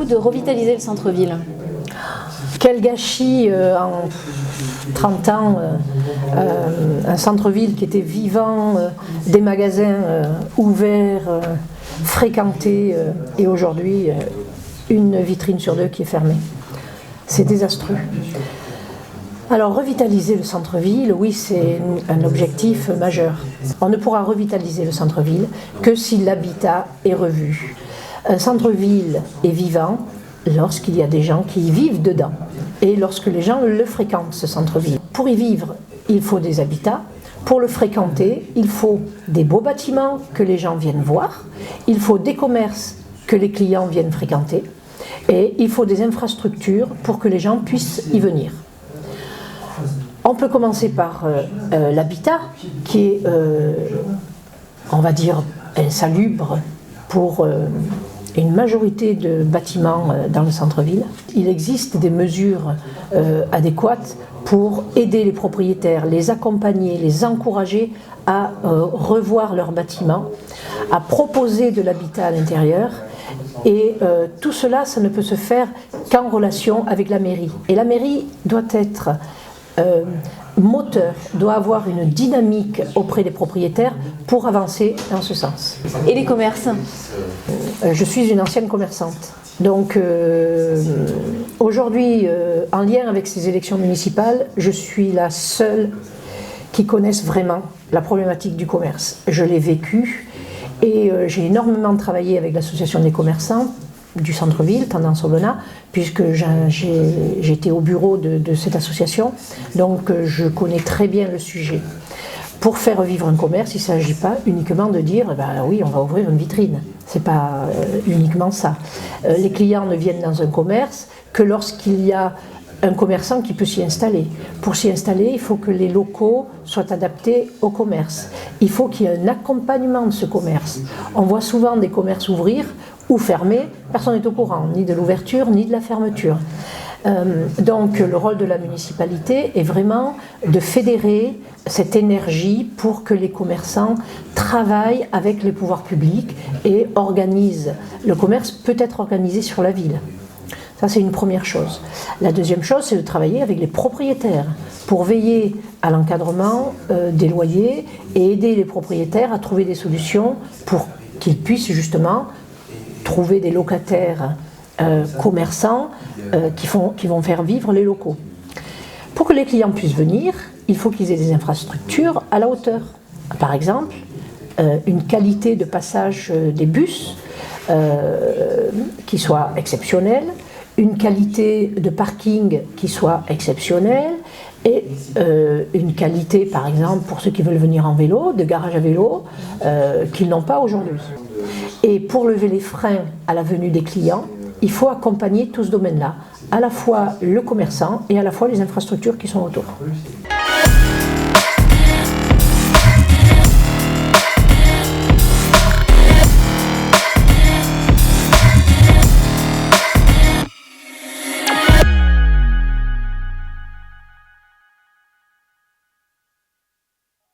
de revitaliser le centre-ville? Quel gâchis en 30 ans, un centre-ville qui était vivant, des magasins ouverts, fréquentés, et aujourd'hui une vitrine sur deux qui est fermée. C'est désastreux. Alors revitaliser le centre-ville, oui, c'est un objectif majeur. On ne pourra revitaliser le centre-ville que si l'habitat est revu. Un centre-ville est vivant lorsqu'il y a des gens qui y vivent dedans et lorsque les gens le fréquentent, ce centre-ville. Pour y vivre, il faut des habitats. Pour le fréquenter, il faut des beaux bâtiments que les gens viennent voir. Il faut des commerces que les clients viennent fréquenter. Et il faut des infrastructures pour que les gens puissent y venir. On peut commencer par l'habitat, qui est, on va dire, insalubre pour une majorité de bâtiments dans le centre-ville. Il existe des mesures adéquates pour aider les propriétaires, les accompagner, les encourager à revoir leurs bâtiments, à proposer de l'habitat à l'intérieur. Et tout cela, ça ne peut se faire qu'en relation avec la mairie. Et la mairie doit être moteur, doit avoir une dynamique auprès des propriétaires pour avancer dans ce sens. Et les commerces? Je suis une ancienne commerçante. Donc aujourd'hui, en lien avec ces élections municipales, je suis la seule qui connaisse vraiment la problématique du commerce. Je l'ai vécu et j'ai énormément travaillé avec l'association des commerçants du centre-ville, Tendance Aubenas, puisque j'étais au bureau de cette association, donc je connais très bien le sujet. Pour faire vivre un commerce, il ne s'agit pas uniquement de dire oui, on va ouvrir une vitrine. Ce n'est pas uniquement ça. Les clients ne viennent dans un commerce que lorsqu'il y a un commerçant qui peut s'y installer. Pour s'y installer, il faut que les locaux soient adaptés au commerce. Il faut qu'il y ait un accompagnement de ce commerce. On voit souvent des commerces ouvrir ou fermer, personne n'est au courant, ni de l'ouverture, ni de la fermeture. Donc le rôle de la municipalité est vraiment de fédérer cette énergie pour que les commerçants travaillent avec les pouvoirs publics et organisent. Le commerce peut être organisé sur la ville. Ça, c'est une première chose. La deuxième chose, c'est de travailler avec les propriétaires pour veiller à l'encadrement des loyers et aider les propriétaires à trouver des solutions pour qu'ils puissent justement trouver des locataires commerçants qui vont faire vivre les locaux. Pour que les clients puissent venir, il faut qu'ils aient des infrastructures à la hauteur. Par exemple, une qualité de passage des bus qui soit exceptionnelle, une qualité de parking qui soit exceptionnelle et une qualité, par exemple, pour ceux qui veulent venir en vélo, de garage à vélo, qu'ils n'ont pas aujourd'hui. Et pour lever les freins à la venue des clients, il faut accompagner tout ce domaine-là, à la fois le commerçant et à la fois les infrastructures qui sont autour.